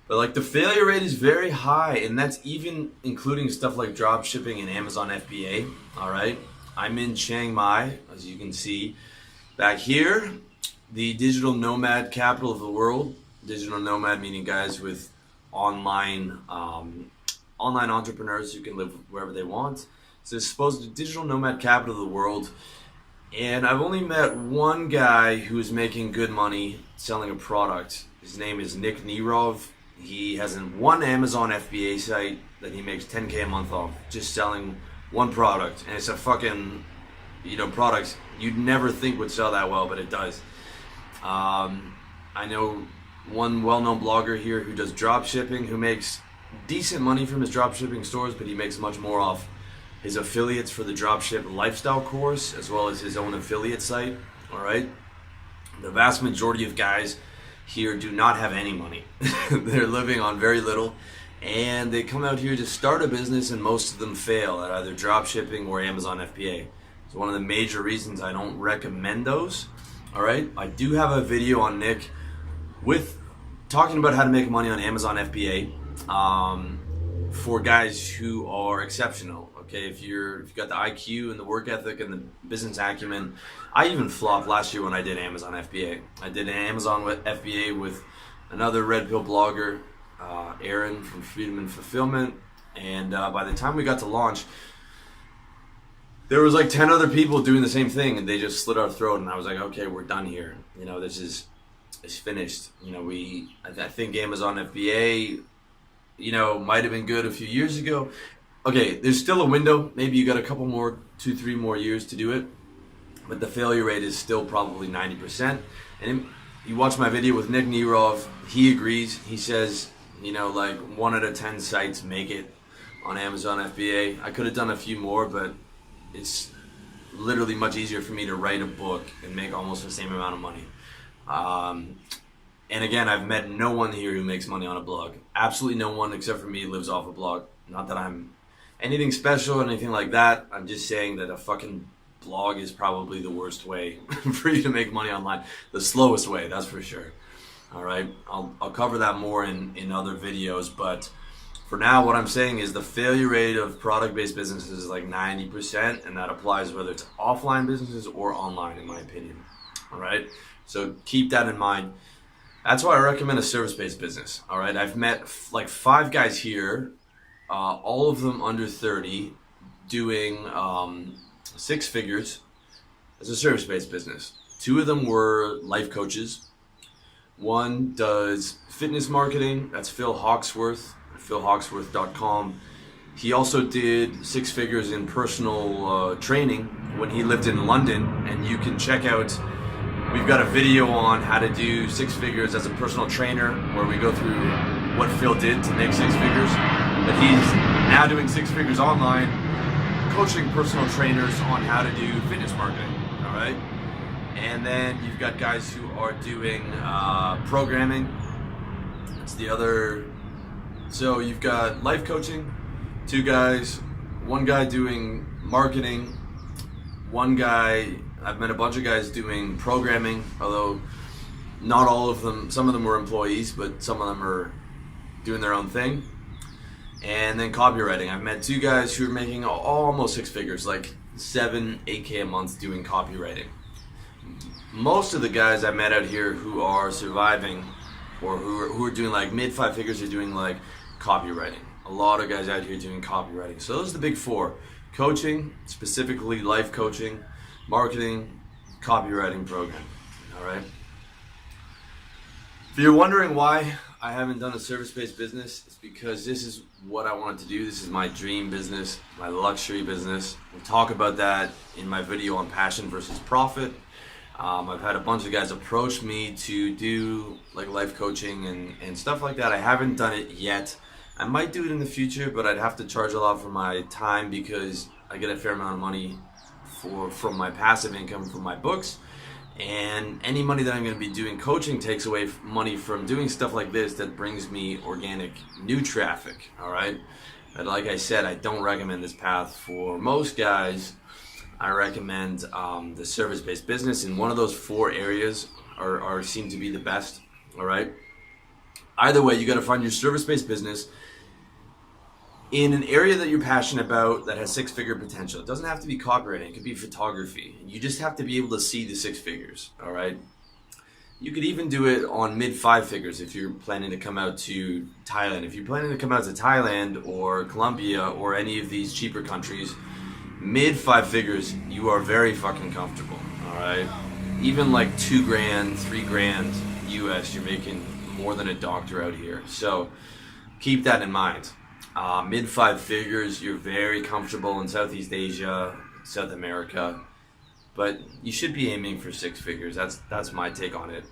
But like the failure rate is very high, and that's even including stuff like drop shipping and Amazon FBA. All right, I'm in Chiang Mai, as you can see back here, the digital nomad capital of the world. Digital nomad meaning guys with online online entrepreneurs who can live wherever they want. So it's supposed to be digital nomad capital of the world. And I've only met one guy who's making good money selling a product. His name is Nick Nirov. He has one Amazon FBA site that he makes 10K a month off just selling one product. And it's a fucking, product you'd never think would sell that well, but it does. I know one well-known blogger here who does drop shipping, who makes decent money from his drop shipping stores, but he makes much more off his affiliates for the dropship lifestyle course, as well as his own affiliate site. All right. The vast majority of guys here do not have any money. They're living on very little, and they come out here to start a business, and most of them fail at either drop shipping or Amazon FBA. It's one of the major reasons I don't recommend those. All right. I do have a video on Nick with talking about how to make money on Amazon FBA for guys who are exceptional. Okay, if you've got the IQ and the work ethic and the business acumen. I even flopped last year when I did Amazon FBA. I did an Amazon FBA with another Red Pill blogger, Aaron from Freedom and Fulfillment. And by the time we got to launch, there was like 10 other people doing the same thing, and they just slit our throat. And I was like, okay, we're done here. This is finished. I think Amazon FBA, might have been good a few years ago. Okay, there's still a window. Maybe you got a couple more, 2-3 more years to do it, but the failure rate is still probably 90%. And you watch my video with Nick Nirov, he agrees. He says, like 1 out of 10 sites make it on Amazon FBA. I could have done a few more, but it's literally much easier for me to write a book and make almost the same amount of money. And again, I've met no one here who makes money on a blog. Absolutely no one except for me lives off a blog. Not that I'm anything special or anything like that. I'm just saying that a fucking blog is probably the worst way for you to make money online. The slowest way, that's for sure. All right, I'll cover that more in other videos, but for now, what I'm saying is the failure rate of product-based businesses is like 90%, and that applies whether it's offline businesses or online, in my opinion. All right, so keep that in mind. That's why I recommend a service-based business. All right, I've met like 5 guys here, all of them under 30, doing 6 figures as a service-based business. 2 of them were life coaches. One does fitness marketing. That's Phil Hawksworth, philhawksworth.com. He also did 6 figures in personal training when he lived in London, and you can check out. We've got a video on how to do 6 figures as a personal trainer, where we go through what Phil did to make 6 figures. But he's now doing 6 figures online, coaching personal trainers on how to do fitness marketing. All right. And then you've got guys who are doing programming. That's the other. So you've got life coaching, 2 guys, 1 guy doing marketing, 1 guy. I've met a bunch of guys doing programming, although not all of them. Some of them were employees, but some of them are doing their own thing. And then copywriting. I've met 2 guys who are making almost 6 figures, like 7, 8K a month doing copywriting. Most of the guys I met out here who are surviving or who are doing like mid 5 figures are doing like copywriting. A lot of guys out here doing copywriting. So those are the big 4. Coaching, specifically life coaching, marketing, copywriting program. All right. If you're wondering why I haven't done a service-based business, it's because this is what I wanted to do. This is my dream business, my luxury business. We'll talk about that in my video on passion versus profit. I've had a bunch of guys approach me to do like life coaching and stuff like that. I haven't done it yet. I might do it in the future, but I'd have to charge a lot for my time because I get a fair amount of money from my passive income from my books. And any money that I'm going to be doing coaching takes away money from doing stuff like this that brings me organic new traffic. All right. But like I said, I don't recommend this path for most guys. I recommend the service-based business, and one of those 4 areas are seem to be the best. All right. Either way, you got to find your service-based business in an area that you're passionate about that has six-figure potential. It doesn't have to be copywriting. It could be photography. You just have to be able to see the six figures, all right? You could even do it on mid five figures if you're planning to come out to Thailand. If you're planning to come out to Thailand or Colombia or any of these cheaper countries, mid five figures, you are very fucking comfortable, all right? Even like $2,000, $3,000 US, you're making more than a doctor out here. So keep that in mind. Mid five figures, you're very comfortable in Southeast Asia, South America, but you should be aiming for six figures. That's my take on it.